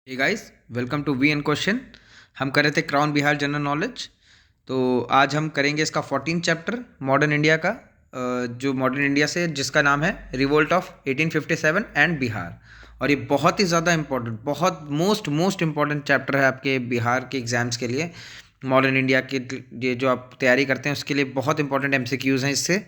Hey guys, welcome to V N question. हम कर रहे थे क्राउन बिहार जनरल नॉलेज। तो आज हम करेंगे इसका 14 चैप्टर मॉडर्न इंडिया का, जो मॉडर्न इंडिया से जिसका नाम है रिवोल्ट ऑफ 1857 एंड बिहार। और ये बहुत ही ज़्यादा इंपॉर्टेंट, बहुत मोस्ट मोस्ट इंपॉर्टेंट चैप्टर है आपके बिहार के एग्जाम्स के लिए। मॉडर्न इंडिया के ये जो आप तैयारी करते हैं उसके लिए बहुत इंपॉर्टेंट एमसीक्यूज़ हैं इससे।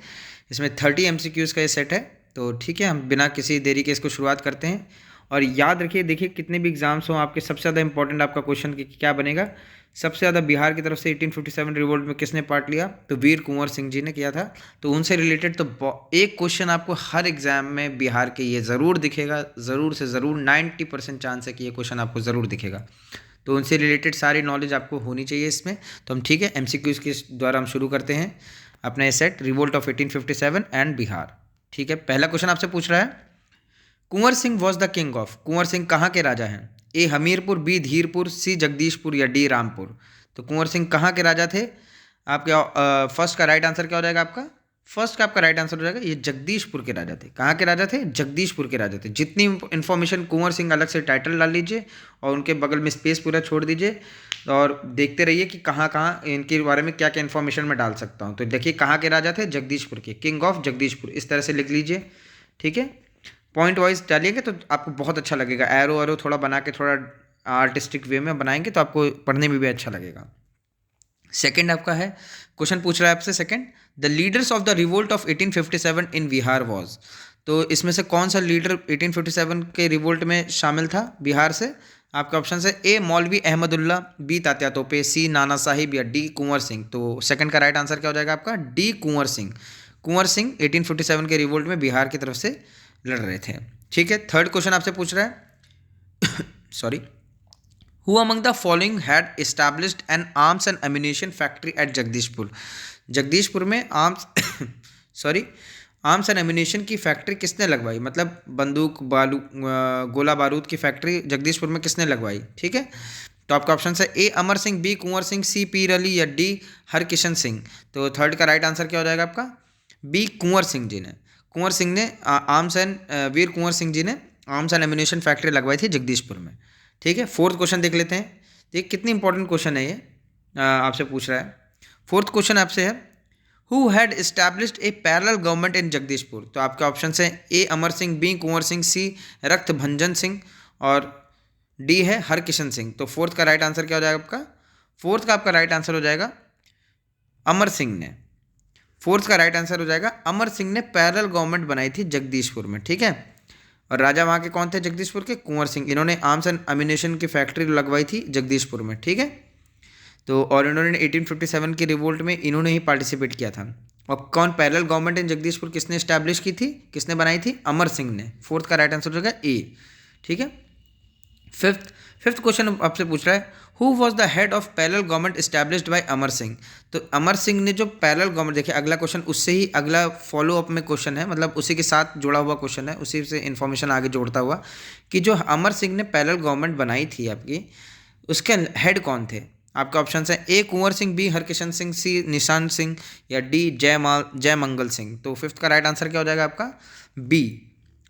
इसमें 30 एमसीक्यूज़ का ये सेट है। तो ठीक है, हम बिना किसी देरी के इसको शुरुआत करते हैं। और याद रखिए, देखिए कितने भी एग्जाम्स हों आपके, सबसे ज़्यादा इंपॉर्टेंट आपका क्वेश्चन क्या बनेगा। सबसे ज़्यादा बिहार की तरफ से 1857 रिवोल्ट में किसने पार्ट लिया, तो वीर कुंवर सिंह जी ने किया था। तो उनसे रिलेटेड तो एक क्वेश्चन आपको हर एग्जाम में बिहार के ये ज़रूर दिखेगा, ज़रूर से ज़रूर 90% चांस है कि ये क्वेश्चन आपको ज़रूर दिखेगा। तो उनसे रिलेटेड सारी नॉलेज आपको होनी चाहिए इसमें। तो हम ठीक है, एमसीक्यूज़ के द्वारा हम शुरू करते हैं अपना ये set revolt of 1857 and Bihar. ठीक है, पहला क्वेश्चन आपसे पूछ रहा है, Kunwar Singh was the king of. Kunwar Singh कहाँ के राजा हैं? A Hamirpur, B Dhirpur, C Jagdishpur या डी रामपुर। तो कुंवर सिंह कहाँ के राजा थे? आपके फर्स्ट का राइट आंसर क्या हो जाएगा आपका? फर्स्ट का आपका राइट आंसर हो जाएगा ये जगदीशपुर के राजा थे। कहाँ के राजा थे? जगदीशपुर के राजा थे। जितनी इन्फॉर्मेशन कुंवर सिंह, अलग से टाइटल डाल लीजिए और उनके बगल में स्पेस पूरा छोड़ दीजिए और देखते रहिए कि कहाँ कहाँ इनके बारे में क्या क्या इन्फॉर्मेशन मैं डाल सकता हूँ। तो देखिए कहाँ के राजा थे? जगदीशपुर के, किंग ऑफ जगदीशपुर, इस तरह से लिख लीजिए। ठीक है, पॉइंट वाइज डालिएगा तो आपको बहुत अच्छा लगेगा। एरो एरो थोड़ा बना के, थोड़ा आर्टिस्टिक वे में बनाएंगे तो आपको पढ़ने में भी अच्छा लगेगा। सेकंड आपका है, क्वेश्चन पूछ रहा है आपसे second, the leaders of the revolt of 1857 in Bihar was. तो इसमें से कौन सा लीडर 1857 के रिवोल्ट में शामिल था बिहार से? आपके ऑप्शन है ए मौलवी अहमदुल्ला, बी तात्या तोपे, सी नाना साहिब या डी कुंवर सिंह। तो सेकंड का राइट आंसर क्या हो जाएगा आपका? डी कुंवर सिंह। कुंवर सिंह 1857 के रिवोल्ट में बिहार की तरफ से लड़ रहे थे। ठीक है, थर्ड क्वेश्चन आपसे पूछ रहा है sorry, who among the following had established an arms and ammunition factory at Jagdishpur. Jagdishpur में arms sorry, arms and ammunition की फैक्ट्री किसने लगवाई? मतलब बंदूक गोला बारूद की फैक्ट्री जगदीशपुर में किसने लगवाई? ठीक है, तो आपका ऑप्शन है ए अमर सिंह, बी कुंवर सिंह, सी पीर अली या डी हरकिशन सिंह। तो थर्ड का राइट आंसर क्या हो जाएगा आपका? बी कुंवर सिंह जी ने। कुंवर सिंह ने आर्म्स एंड वीर कुंवर सिंह जी ने आर्म्स एंड एम्यूनेशन फैक्ट्री लगवाई थी जगदीशपुर में। ठीक है, फोर्थ क्वेश्चन देख लेते हैं। देखिए कितनी इंपॉर्टेंट क्वेश्चन है ये, आपसे पूछ रहा है। फोर्थ क्वेश्चन आपसे है, who had established A parallel government in Jagdishpur. तो आपके ऑप्शन है ए अमर सिंह, बी कुंवर सिंह, सी रक्त भंजन सिंह और डी है हरकिशन सिंह। तो फोर्थ का राइट आंसर क्या हो जाएगा आपका? फोर्थ का आपका राइट आंसर हो जाएगा अमर सिंह ने। फोर्थ का राइट आंसर हो जाएगा अमर सिंह ने पैरेलल गवर्नमेंट बनाई थी जगदीशपुर में। ठीक है, और राजा वहाँ के कौन थे जगदीशपुर के? कुंवर सिंह। इन्होंने आर्म्स एंड अम्यूनेशन की फैक्ट्री लगवाई थी जगदीशपुर में। ठीक है, तो और इन्होंने 1857 के रिवोल्ट में इन्होंने ही पार्टिसिपेट किया था। और कौन पैरेलल गवर्नमेंट इन जगदीशपुर किसने स्टैब्लिश की थी, किसने बनाई थी? अमर सिंह ने। फोर्थ का राइट आंसर हो जाएगा ए। ठीक है, फिफ्थ फिफ्थ क्वेश्चन आपसे पूछ रहा है, who was the head of parallel government established by Amar Singh. तो अमर सिंह ने जो पैरेलल गवर्नमेंट, देखिए अगला क्वेश्चन उससे ही अगला फॉलो अप में क्वेश्चन है, मतलब उसी के साथ जुड़ा हुआ क्वेश्चन है, उसी से इन्फॉर्मेशन आगे जोड़ता हुआ कि जो अमर सिंह ने पैरेलल गवर्नमेंट बनाई थी आपकी, उसके हेड कौन थे? आपका ऑप्शन है ए कुंवर सिंह, बी हरकिशन सिंह, सी निशान सिंह या डी जय मंगल सिंह। तो फिफ्थ का राइट आंसर क्या हो जाएगा आपका? बी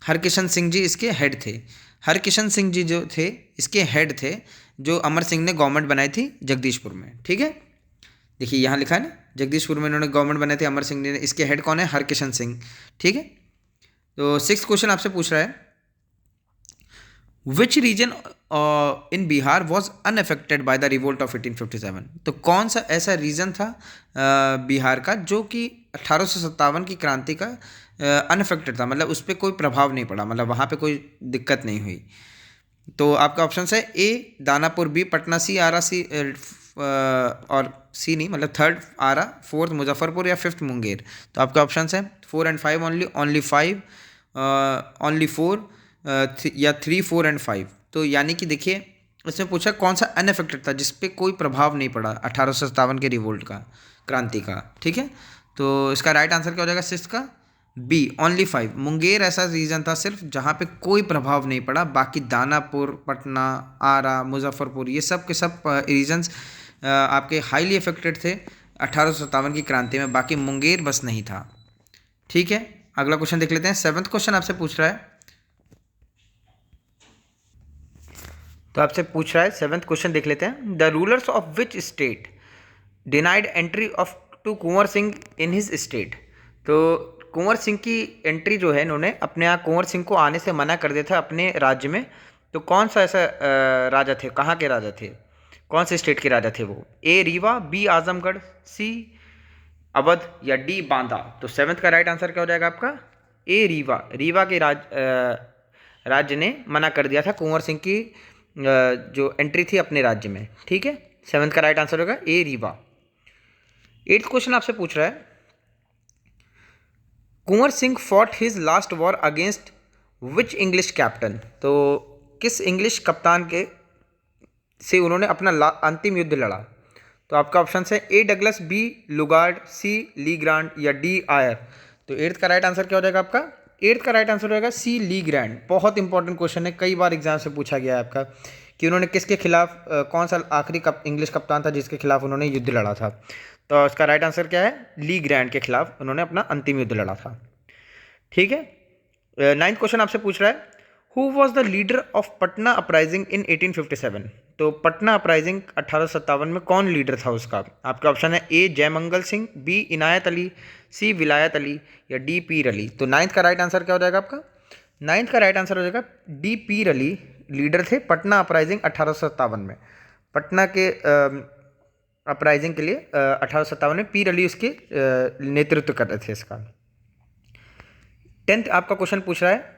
हरकिशन सिंह जी इसके हेड थे। हरकिशन सिंह जी जो थे इसके हेड थे, जो अमर सिंह ने गवर्नमेंट बनाई थी जगदीशपुर में। ठीक है, देखिए यहाँ लिखा है ना, जगदीशपुर में इन्होंने गवर्नमेंट बनाई थी अमर सिंह ने, इसके हेड कौन है? हरकिशन सिंह। ठीक है, तो सिक्स क्वेश्चन आपसे पूछ रहा है, which region in Bihar was unaffected by the revolt of 1857। तो कौन सा ऐसा रीजन था बिहार का जो कि 1857 की क्रांति का अनअफेक्टेड था, मतलब उस पर कोई प्रभाव नहीं पड़ा, मतलब वहाँ पे कोई दिक्कत नहीं हुई। तो आपका ऑप्शन है ए दानापुर, बी पटना, सी आरा, सी और सी नहीं, मतलब थर्ड आरा, फोर्थ मुजफ्फरपुर या फिफ्थ मुंगेर। तो आपका ऑप्शन है 4 and 5 ओनली, ओनली 5, ओनली 4 या 3, 4 and 5। तो यानी कि देखिए इसमें पूछा कौन सा अनअफेक्टेड था, जिस पे कोई प्रभाव नहीं पड़ा 1857 के रिवोल्ट का, क्रांति का। ठीक है, तो इसका राइट आंसर क्या हो जाएगा सिक्स का? B only 5। मुंगेर ऐसा रीजन था सिर्फ जहाँ पे कोई प्रभाव नहीं पड़ा, बाकी दानापुर, पटना, आरा, मुजफ्फरपुर, ये सब के सब रीजन्स आपके हाईली अफेक्टेड थे 1857 की क्रांति में, बाकी मुंगेर बस नहीं था। ठीक है, अगला क्वेश्चन देख लेते हैं। सेवन्थ क्वेश्चन आपसे पूछ रहा है, तो आपसे पूछ रहा है 7th क्वेश्चन देख लेते हैं। The rulers of which state denied entry of to Kunwar Singh in his state. तो कुंवर सिंह की एंट्री जो है, इन्होंने अपने यहाँ कुंवर सिंह को आने से मना कर दिया था अपने राज्य में। तो कौन सा ऐसा राजा थे, कहाँ के राजा थे, कौन से स्टेट के राजा थे वो? ए रीवा, बी आजमगढ़, सी अवध या डी बांदा। तो 7th का राइट आंसर क्या हो जाएगा आपका? ए रीवा। रीवा के राज्य ने मना कर दिया था कुंवर सिंह की जो एंट्री थी अपने राज्य में। ठीक है, 7th का राइट आंसर होगा ए रीवा। 8th क्वेश्चन आपसे पूछ रहा है, Kunwar Singh fought his last war against which English captain. तो किस इंग्लिश कप्तान के से उन्होंने अपना अंतिम युद्ध लड़ा? तो आपका ऑप्शन है ए डगलस, बी लुगार्ड, सी ली ग्रांड या डी आयर। तो 8th का राइट आंसर क्या हो जाएगा आपका? 8th का राइट आंसर होगा सी ली ग्रैंड। बहुत इंपॉर्टेंट क्वेश्चन है, कई बार एग्जाम से पूछा गया है आपका कि उन्होंने किसके खिलाफ कौन सा आखिरी इंग्लिश कप्तान था जिसके खिलाफ उन्होंने युद्ध लड़ा था। तो इसका राइट आंसर क्या है? ली ग्रैंड के खिलाफ उन्होंने अपना अंतिम युद्ध लड़ा था। ठीक है, 9th क्वेश्चन आपसे पूछ रहा है, who was the leader of Patna uprising इन 1857। तो पटना अपराइजिंग 1857 में कौन लीडर था उसका? आपका ऑप्शन है ए जयमंगल सिंह, बी इनायत अली, सी विलायत अली या डी पीर अली। तो 9th का राइट आंसर क्या हो जाएगा आपका? 9th का राइट आंसर हो जाएगा डी पीर अली लीडर थे पटना अपराइजिंग 1857 में। पटना के अपराइजिंग के लिए 1857 में पीर अली उसके नेतृत्व कर रहे थे इसका। 10th आपका क्वेश्चन पूछ रहा है,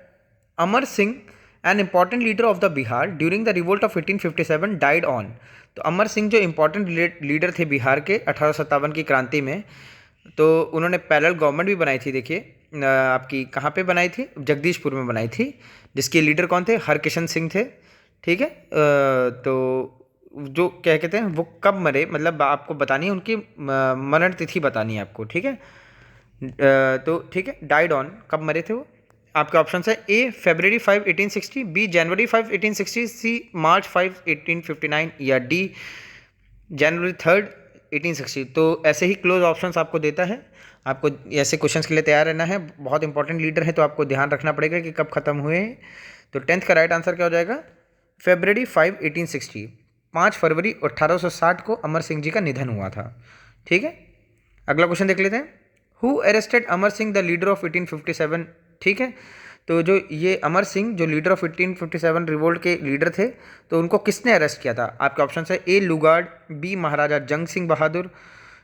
Amar Singh an important leader of the Bihar during the revolt of 1857 died on. तो अमर सिंह जो इंपॉर्टेंट लीडर थे बिहार के 1857 की क्रांति में, तो उन्होंने पैरेलल गवर्नमेंट भी बनाई थी। देखिए आपकी कहाँ पे बनाई थी? जगदीशपुर में बनाई थी, जिसके लीडर कौन थे? हरकिशन सिंह थे। ठीक है, तो जो क्या कहते हैं वो कब मरे, मतलब आपको बतानी है उनकी मरण तिथि बतानी है आपको। ठीक है, तो ठीक है, डाइड ऑन कब मरे थे वो? आपके ऑप्शन है ए फरवरी 5 1860, बी जनवरी 5 1860, सी मार्च 5 1859 या डी जनवरी 3 1860। तो ऐसे ही क्लोज ऑप्शंस आपको देता है, आपको ऐसे क्वेश्चंस के लिए तैयार रहना है। बहुत इंपॉर्टेंट लीडर है तो आपको ध्यान रखना पड़ेगा कि कब खत्म हुए हैं। तो 10th का राइट आंसर क्या हो जाएगा? फरवरी 5 1860। 5 फरवरी 1860 को अमर सिंह जी का निधन हुआ था। ठीक है, अगला क्वेश्चन देख लेते हैं, who arrested Amar Singh the leader of 1857। ठीक है, तो जो ये अमर सिंह जो लीडर ऑफ 1857 रिवोल्ट के लीडर थे, तो उनको किसने अरेस्ट किया था? आपके ऑप्शन है ए लुगार्ड, बी महाराजा जंग सिंह बहादुर,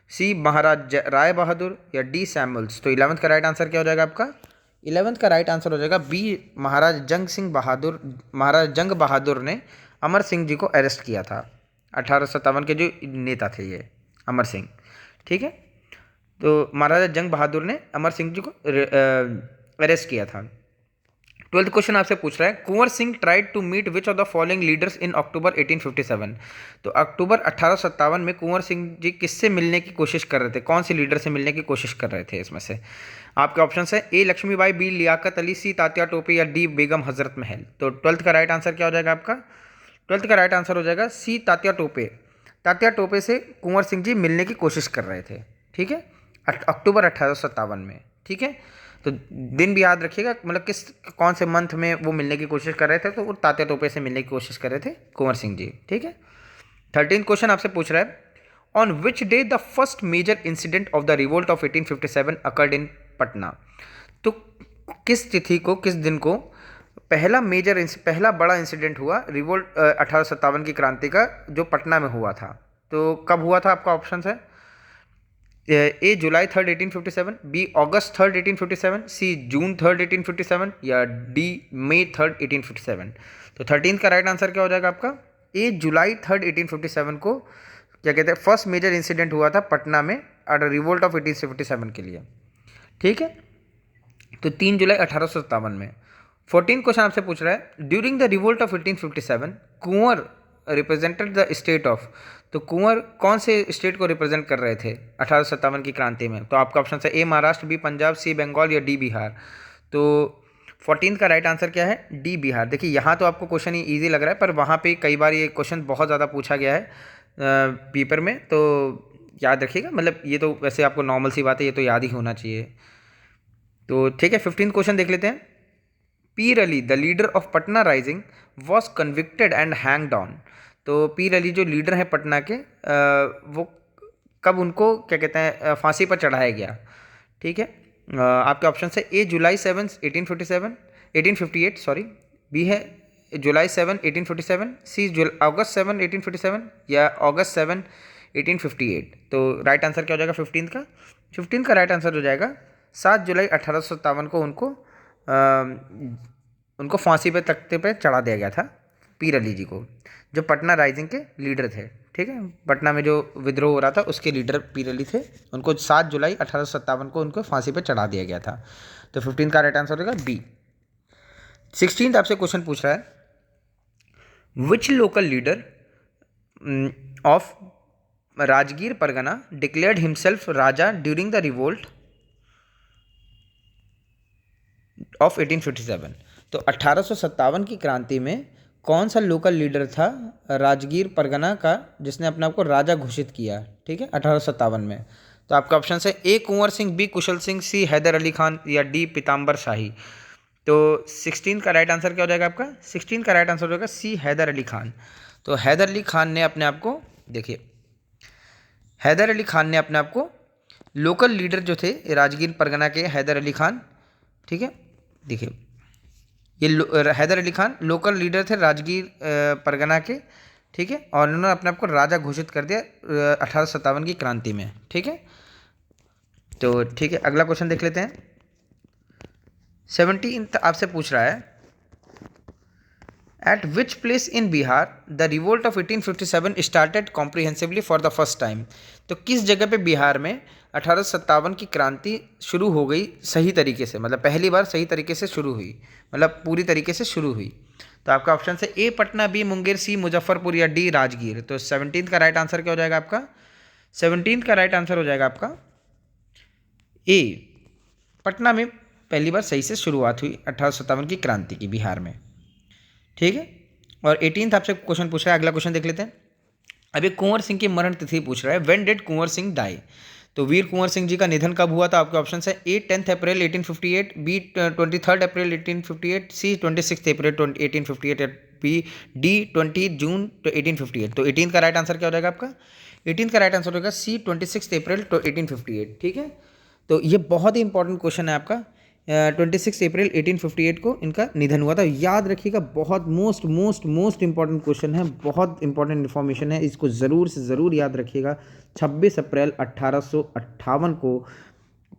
सी महाराज राय बहादुर या डी सैमुअल्स। तो 11th का राइट आंसर क्या हो जाएगा आपका? 11th का राइट आंसर हो जाएगा बी महाराज जंग सिंह बहादुर। महाराज जंग बहादुर ने अमर सिंह जी को अरेस्ट किया था। 1857 के जो नेता थे ये अमर सिंह। ठीक है, तो महाराजा जंग बहादुर ने अमर सिंह जी को अरेस्ट किया था। 12th क्वेश्चन आपसे पूछ रहा है, Kunwar Singh tried to meet which of the following leaders in October 1857। तो अक्टूबर 1857 में कुंवर सिंह जी किससे मिलने की कोशिश कर रहे थे? कौन से लीडर से मिलने की कोशिश कर रहे थे इसमें से? आपके ऑप्शन है ए लक्ष्मीबाई, बी लियाकत अली, सी तात्या टोपे या डी बेगम हजरत महल। तो 12th का राइट आंसर क्या हो जाएगा आपका? 12th का राइट आंसर हो जाएगा सी तात्या टोपे। तात्या टोपे से कुंवर सिंह जी मिलने की कोशिश कर रहे थे। ठीक है, अक्टूबर 1857 में। ठीक है, तो दिन भी याद रखिएगा, मतलब किस कौन से मंथ में वो मिलने की कोशिश कर रहे थे। तो वो तात्या टोपे से मिलने की कोशिश कर रहे थे कुंवर सिंह जी। ठीक है, 13th क्वेश्चन आपसे पूछ रहा है, on which day the first major incident of the revolt of 1857 occurred in Patna. तो किस तिथि को, किस दिन को पहला बड़ा इंसिडेंट हुआ रिवोल्ट 1857 की क्रांति का, जो पटना में हुआ था? तो कब हुआ था? आपका ऑप्शन है ए जुलाई 3 1857, बी अगस्त 3 1857, सी जून 3 1857 या डी मई 3 1857। तो 13th का राइट आंसर क्या हो जाएगा आपका? ए जुलाई 3 1857 को क्या कहते हैं फर्स्ट मेजर इंसिडेंट हुआ था पटना में रिवोल्ट ऑफ 1857 के लिए। ठीक है, तो 3 जुलाई 1857 में। 14th क्वेश्चन आपसे पूछ रहा है, during the revolt of 1857 Kunwar represented the state of. तो कुंवर कौन से स्टेट को रिप्रेजेंट कर रहे थे 1857 की क्रांति में? तो आपका ऑप्शन है ए महाराष्ट्र, बी पंजाब, सी बंगाल या डी बिहार। तो 14th का राइट आंसर क्या है? डी बिहार। देखिए यहाँ तो आपको क्वेश्चन ईजी लग रहा है, पर वहाँ पे कई बार ये क्वेश्चन बहुत ज़्यादा पूछा गया है पेपर में, तो याद रखिएगा। मतलब ये तो वैसे आपको नॉर्मल सी बात है, ये तो याद ही होना चाहिए। तो ठीक है, 15th क्वेश्चन देख लेते हैं, पीर Ali the leader of Patna rising was convicted and hanged on. तो पीर अली जो लीडर हैं पटना के, वो कब उनको क्या कहते हैं फांसी पर चढ़ाया गया। ठीक है, आपके ऑप्शन है ए जुलाई 7 1857 1858 सॉरी, बी है जुलाई 7 1847, सी अगस्त 7 1847 या अगस्त 7 1858। तो राइट आंसर क्या हो जाएगा 15 का? 15 का राइट आंसर हो जाएगा 7 जुलाई 1857 को उनको फांसी पे तख्ते पे चढ़ा दिया गया था, पीर अली जी को, जो पटना राइजिंग के लीडर थे। ठीक है, पटना में जो विद्रोह हो रहा था उसके लीडर पीर अली थे, उनको 7 जुलाई 1857 को उनको फांसी पे चढ़ा दिया गया था। तो 15 का राइट आंसर होगा बी। 16 आपसे क्वेश्चन पूछ रहा है which local leader of Rajgir pargana declared himself raja during the revolt of 1857। तो 1857 की क्रांति में कौन सा लोकल लीडर था राजगीर परगना का जिसने अपने आप को राजा घोषित किया? ठीक है, 1857 में। तो आपका ऑप्शन है ए कुंवर सिंह, बी कुशल सिंह, सी हैदर अली खान या डी पीताम्बर शाही। तो 16 का राइट आंसर क्या हो जाएगा आपका? 16 का राइट आंसर हो जाएगा सी हैदर अली खान। तो हैदर अली खान ने अपने आप को, देखिए हैदर अली खान ने अपने आप को लोकल लीडर जो थे राजगीर परगना के, हैदर अली खान, ठीक है, देखिए ये हैदर अली खान लोकल लीडर थे राजगीर परगना के। ठीक है, और उन्होंने अपने आप को राजा घोषित कर दिया 1857 की क्रांति में। ठीक है, तो ठीक है, अगला क्वेश्चन देख लेते हैं। 17 आपसे पूछ रहा है at which place in Bihar the revolt of 1857 started comprehensively for the first time. तो किस जगह पे बिहार में 1857 की क्रांति शुरू हो गई सही तरीके से, मतलब पहली बार सही तरीके से शुरू हुई, मतलब पूरी तरीके से शुरू हुई। तो आपका ऑप्शन है ए पटना, बी मुंगेर, सी मुजफ्फरपुर या डी राजगीर। तो 17 का राइट आंसर क्या हो जाएगा आपका? 17 का राइट आंसर हो जाएगा आपका ए पटना में पहली बार सही से शुरुआत हुई 1857 की क्रांति की बिहार में। ठीक है, और 18 आपसे क्वेश्चन पूछ रहा है, अगला क्वेश्चन देख लेते हैं। अभी कुंवर सिंह की मरण तिथि पूछ रहा है, when did Kunwar Singh die. तो वीर कुंवर सिंह जी का निधन कब हुआ था? आपके ऑप्शन है ए 10 अप्रैल 1858, बी 23 अप्रैल 1858, सी 26 अप्रैल 1858, बी डी 20 जून 1858। तो 18 का राइट आंसर क्या हो जाएगा आपका? 18 का राइट आंसर होगा सी 26 अप्रैल 1858। ठीक है, तो ये बहुत ही इंपॉर्टेंट क्वेश्चन है आपका। 26 अप्रैल 1858 को इनका निधन हुआ था। याद रखिएगा, बहुत most most most important question है, बहुत इंपॉर्टेंट इन्फॉर्मेशन है, इसको ज़रूर से ज़रूर याद रखिएगा। 26 अप्रैल 1858 को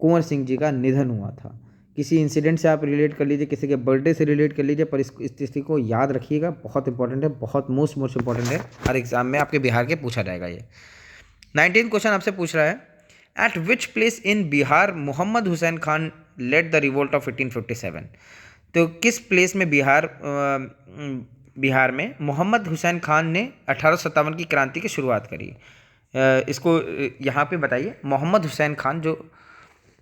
कुंवर सिंह जी का निधन हुआ था। किसी इंसिडेंट से आप रिलेट कर लीजिए, किसी के बर्थडे से रिलेट कर लीजिए, पर इस स्थिति को याद रखिएगा, बहुत इंपॉर्टेंट है, बहुत मोस्ट मोस्ट इंपॉर्टेंट है। हर एग्जाम में आपके बिहार के पूछा जाएगा ये। 19 क्वेश्चन आपसे पूछ रहा है at which place in Bihar Mohammad Hussain Khan led the revolt of 1857। तो किस प्लेस में बिहार में मोहम्मद हुसैन खान ने 1857 की क्रांति की शुरुआत करी? इसको यहाँ पे बताइए, मोहम्मद हुसैन खान जो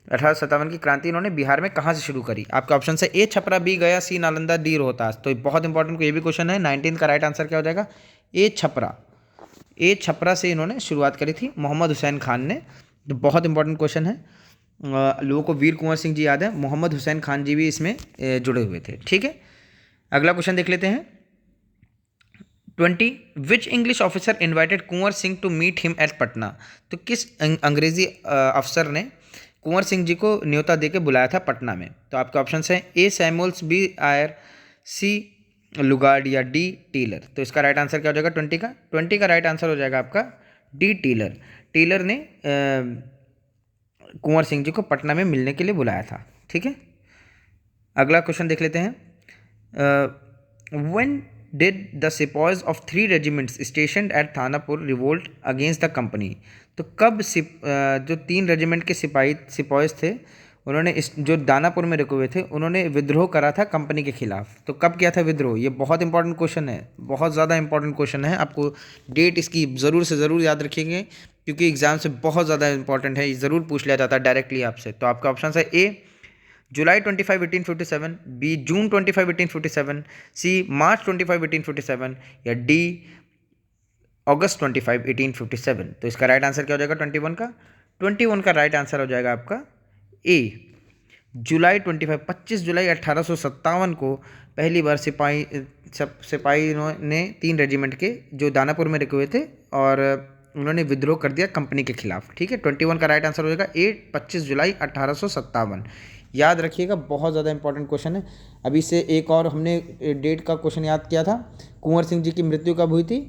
1857 की क्रांति इन्होंने बिहार में कहाँ से शुरू करी? आपके ऑप्शन है ए छपरा, बी गया, सी नालंदा, डी रोहतास। तो बहुत इंपॉर्टेंट ये भी क्वेश्चन है। 19 का राइट आंसर क्या हो जाएगा? ए छपरा। ए छपरा से इन्होंने शुरुआत करी थी मोहम्मद हुसैन खान ने। तो बहुत इंपॉर्टेंट क्वेश्चन है। लोगों को वीर कुंवर सिंह जी याद है, मोहम्मद हुसैन खान जी भी इसमें जुड़े हुए थे। ठीक है, अगला क्वेश्चन देख लेते हैं। 20 which English officer invited Kunwar Singh to meet him at Patna. तो किस अंग्रेजी अफसर ने कुंवर सिंह जी को न्योता दे के बुलाया था पटना में? तो आपके ऑप्शन है ए सैमुअल्स, बी आयर, सी लुगार्ड या डी टेलर। तो इसका राइट आंसर क्या हो जाएगा 20 का राइट आंसर हो जाएगा आपका डी टेलर। टेलर ने कुंवर सिंह जी को पटना में मिलने के लिए बुलाया था। ठीक है, अगला क्वेश्चन देख लेते हैं। When did the sepoys of 3 regiments stationed at Thanapur revolt against the company. तो कब जो 3 रेजिमेंट के सिपॉयज थे, उन्होंने इस जो दानापुर में रुके हुए थे, उन्होंने विद्रोह करा था कंपनी के खिलाफ। तो कब किया था विद्रोह? ये बहुत इंपॉर्टेंट क्वेश्चन है, बहुत ज़्यादा इंपॉर्टेंट क्वेश्चन है। आपको डेट इसकी ज़रूर से ज़रूर याद रखिएगा, क्योंकि एग्जाम से बहुत ज़्यादा इंपॉर्टेंट है, ये ज़रूर पूछ लिया जाता है डायरेक्टली आपसे। तो आपका ऑप्शन है ए जुलाई 25 1857, बी जून 25 1857, सी मार्च 25 1857 या डी अगस्त 25 1857। तो इसका राइट आंसर क्या हो जाएगा 21 का? 21 का राइट आंसर हो जाएगा आपका ए जुलाई 25 जुलाई 1857 को पहली बार सिपाही ने 3 रेजिमेंट के जो दानापुर में रुके हुए थे और उन्होंने विद्रोह कर दिया कंपनी के खिलाफ। ठीक है, 21 का राइट आंसर हो जाएगा 25 जुलाई 1857। याद रखिएगा, बहुत ज़्यादा इंपॉर्टेंट क्वेश्चन है। अभी से एक और हमने डेट का क्वेश्चन याद किया था। कुंवर सिंह जी की मृत्यु कब हुई थी?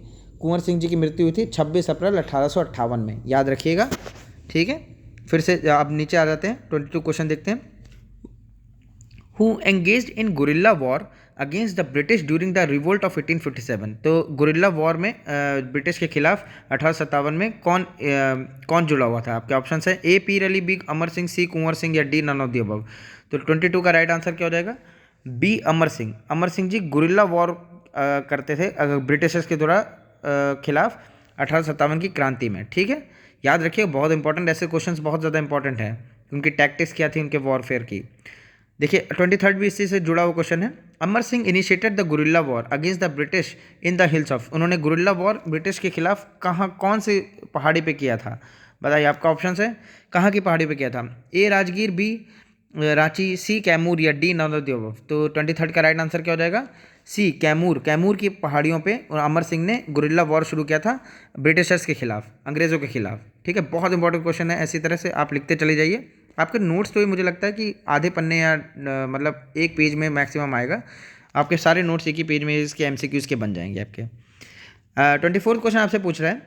कुंवर सिंह जी की मृत्यु हुई थी 26 अप्रैल 1858 में, याद रखिएगा। ठीक है, फिर से अब नीचे आ जाते हैं, 22 क्वेश्चन देखते हैं। Who engaged in guerrilla war against the British during the revolt of 1857। तो गुरिल्ला वॉर में ब्रिटिश के खिलाफ 1857 में कौन जुड़ा हुआ था? आपके ऑप्शन है ए पीर अली बिग, अमर सिंह, सी कुंवर सिंह या D none of the above. तो 22 का राइट आंसर क्या हो जाएगा? B Amar Singh. Amar Singh ji guerrilla war करते थे ब्रिटिशर्स के द्वारा खिलाफ 1857 की क्रांति में। ठीक है, याद रखिए, बहुत इंपॉर्टेंट, ऐसे क्वेश्चंस बहुत ज़्यादा इंपॉर्टेंट है। उनकी टैक्टिक्स क्या थी उनके वॉरफेयर की। देखिए 23 भी इसी से जुड़ा हुआ क्वेश्चन है। Amar Singh initiated the guerrilla war against the British in the hills of. उन्होंने गुरिल्ला वॉर ब्रिटिश के खिलाफ कहाँ, कौन सी पहाड़ी पे किया था? बताइए, आपका ऑप्शन है कहाँ की पहाड़ी पे किया था? ए राजगीर, बी रांची, सी कैमूर या D none of the above. तो 23 का राइट आंसर क्या हो जाएगा? सी कैमूर। कैमूर की पहाड़ियों पे अमर सिंह ने गुरिल्ला वॉर शुरू किया था ब्रिटिशर्स के खिलाफ, अंग्रेज़ों के खिलाफ। ठीक है, बहुत इंपॉर्टेंट क्वेश्चन है। इसी तरह से आप लिखते चले जाइए। आपके नोट्स तो ये मुझे लगता है कि आधे पन्ने या मतलब एक पेज में मैक्सिमम आएगा। आपके सारे नोट्स एक ही पेज में इसके एमसीक्यूज़ के बन जाएंगे आपके। 24 क्वेश्चन आपसे पूछ रहा है,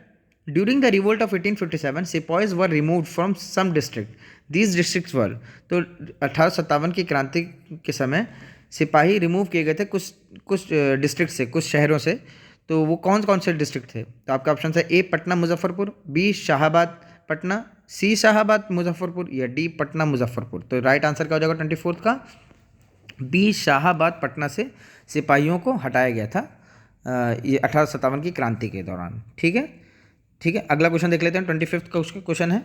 during the revolt of 1857 sepoys were removed from some district, these districts were. तो 1857 की क्रांति के समय सिपाही रिमूव किए गए थे कुछ डिस्ट्रिक्ट से, कुछ शहरों से। तो वो कौन कौन से डिस्ट्रिक्ट थे? तो आपका ऑप्शन है ए पटना मुजफ्फरपुर, बी शाहाबाद पटना, सी शाहाबाद मुजफ्फरपुर या डी पटना मुजफ्फरपुर। तो राइट आंसर क्या हो जाएगा 24 का? बी शाहाबाद पटना से सिपाहियों को हटाया गया था ये 1857 की क्रांति के दौरान। ठीक है, ठीक है, अगला क्वेश्चन देख लेते हैं। 25 का क्वेश्चन है,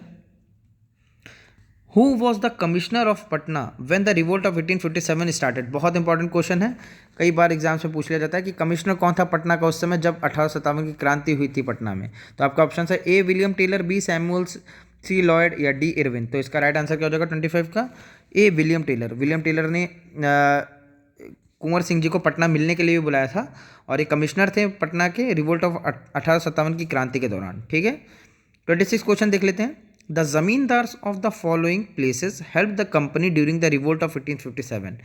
who was the commissioner of Patna when the revolt of 1857 started. बहुत इंपॉर्टेंट क्वेश्चन है, कई बार एग्जाम्स में पूछ लिया जाता है कि कमिश्नर कौन था पटना का उस समय जब 1857 की क्रांति हुई थी पटना में। तो आपका ऑप्शन है A William Taylor, B Samuels, C Lloyd या डी इरविन। तो इसका राइट आंसर क्या हो जाएगा 25 का? A William Taylor. William Taylor ने कुंवर सिंह जी को पटना मिलने के लिए भी बुलाया था और ये कमिश्नर थे पटना के रिवोल्ट ऑफ 1857 की क्रांति के दौरान। ठीक है, 26 क्वेश्चन देख लेते हैं। The zamindars of the following places help the company during the revolt of 1857।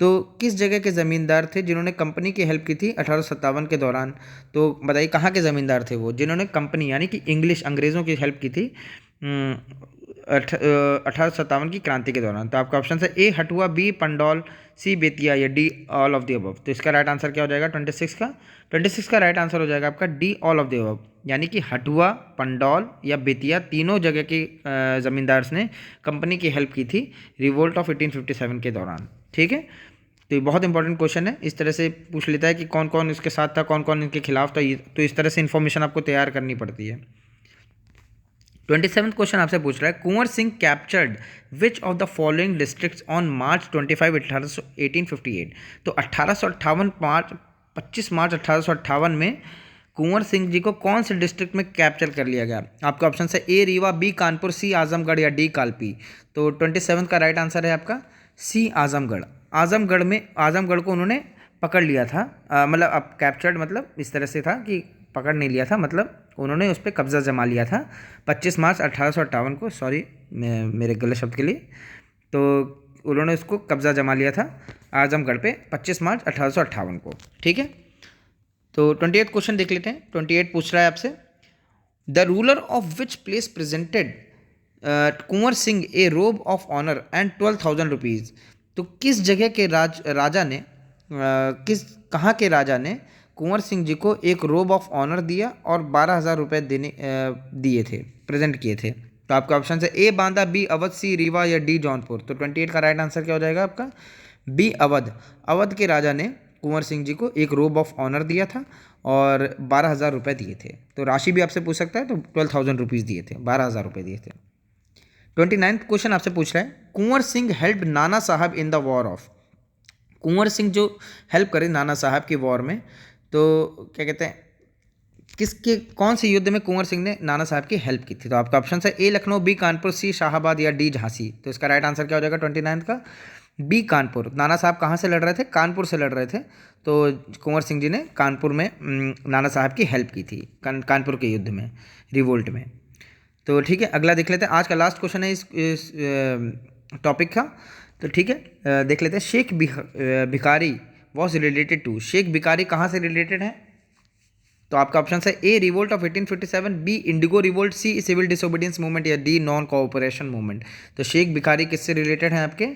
तो किस जगह के ज़मींदार थे जिन्होंने कंपनी की हेल्प की थी 1857 के दौरान? तो बताइए कहाँ के ज़मींदार थे वो जिन्होंने कंपनी यानी कि इंग्लिश अंग्रेज़ों की हेल्प की थी 1857 की क्रांति के दौरान? तो आपका ऑप्शन है ए हटुआ, बी पंडौल, सी बेतिया या D all of the above. तो इसका राइट आंसर क्या हो जाएगा 26 का राइट आंसर हो जाएगा आपका D all of the above, यानी कि हटुआ, पंडौल या बेतिया तीनों जगह के ज़मींदार ने कंपनी की हेल्प की थी रिवोल्ट ऑफ 1857 के दौरान। ठीक है, तो ये बहुत इंपॉर्टेंट क्वेश्चन है। इस तरह से पूछ लेता है कि कौन कौन इसके साथ था, कौन कौन इनके खिलाफ था। तो इस तरह से इन्फॉर्मेशन आपको तैयार करनी पड़ती है। 27th क्वेश्चन आपसे पूछ रहा है, Kunwar Singh captured which of the following districts on March 25 1858। तो 25 मार्च 1858 में कुंवर सिंह जी को कौन से डिस्ट्रिक्ट में कैप्चर कर लिया गया? आपका ऑप्शन है ए रीवा, बी कानपुर, सी आजमगढ़ या डी कालपी। तो 27 का राइट आंसर है आपका सी आजमगढ़। आजमगढ़ को उन्होंने पकड़ लिया था, मतलब अब कैप्चर्ड मतलब इस तरह से था कि पकड़ नहीं लिया था, मतलब उन्होंने उस पर कब्ज़ा जमा लिया था 25 मार्च 1858 को। सॉरी मेरे गलत शब्द के लिए। तो उन्होंने उसको कब्ज़ा जमा लिया था आजमगढ़ पे 25 मार्च 1858 को। ठीक है, तो 28 क्वेश्चन देख लेते हैं। 28 पूछ रहा है आपसे, the ruler of which place presented Kunwar Singh a robe of honour and 12,000 rupees. तो किस जगह के राजा ने कहाँ के राजा ने कुंवर सिंह जी को एक रोब ऑफ ऑनर दिया और 12,000 रुपये दिए थे, प्रेजेंट किए थे? तो आपका ऑप्शन है ए बांदा, बी अवध, सी रीवा या डी जौनपुर। तो 28 का राइट आंसर क्या हो जाएगा आपका? बी अवध। अवध के राजा ने कुंवर सिंह जी को एक रोब ऑफ ऑनर दिया था और 12,000 रुपये दिए थे। तो राशि भी आपसे पूछ सकता है, तो 12,000 रुपीज़ दिए थे, 12,000 रुपये दिए थे। 29th क्वेश्चन आपसे पूछ रहा है, कुंवर सिंह हेल्प नाना साहब in the war of. Kunwar Singh जो हेल्प करे नाना साहब की वॉर में, तो क्या कहते हैं, किसके कौन से युद्ध में कुंवर सिंह ने नाना साहब की हेल्प की थी? तो आपका ऑप्शन है ए लखनऊ, बी कानपुर, सी शाहाबाद या डी झांसी। तो इसका राइट आंसर क्या हो जाएगा 29 का? बी कानपुर। नाना साहब कहाँ से लड़ रहे थे? कानपुर से लड़ रहे थे। तो कुंवर सिंह जी ने कानपुर में नाना साहब की हेल्प की थी कानपुर के युद्ध में, रिवोल्ट में। तो ठीक है, अगला देख लेते हैं। आज का लास्ट क्वेश्चन है इस टॉपिक का। तो ठीक है, देख लेते हैं। Sheikh Bhikhari was related to, Sheikh Bhikhari कहाँ से रिलेटेड है? तो आपका ऑप्शन है A revolt of 1857, B indigo revolt, C civil disobedience movement या डी नॉन कोऑपरेशन मूवमेंट। तो शेख भिखारी किससे रिलेटेड है आपके?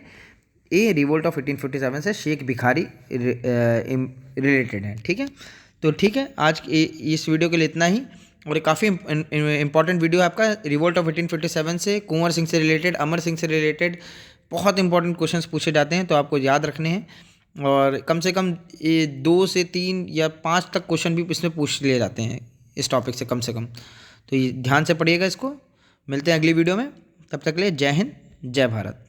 ए रिवोल्ट ऑफ 1857 से शेख भिखारी रिलेटेड है। ठीक है, तो ठीक है, आज इस वीडियो के लिए इतना ही। और काफ़ी इंपॉर्टेंट वीडियो है आपका, रिवोल्ट ऑफ 1857 से, कुंवर सिंह से रिलेटेड, अमर सिंह से रिलेटेड बहुत इंपॉर्टेंट क्वेश्चंस पूछे जाते हैं, तो आपको याद रखने हैं। और कम से कम 2 से 3 या 5 तक क्वेश्चन भी इसमें पूछ लिए जाते हैं इस टॉपिक से कम से कम। तो ये ध्यान से पढ़िएगा इसको। मिलते हैं अगली वीडियो में, तब तक के लिए जय हिंद, जय भारत।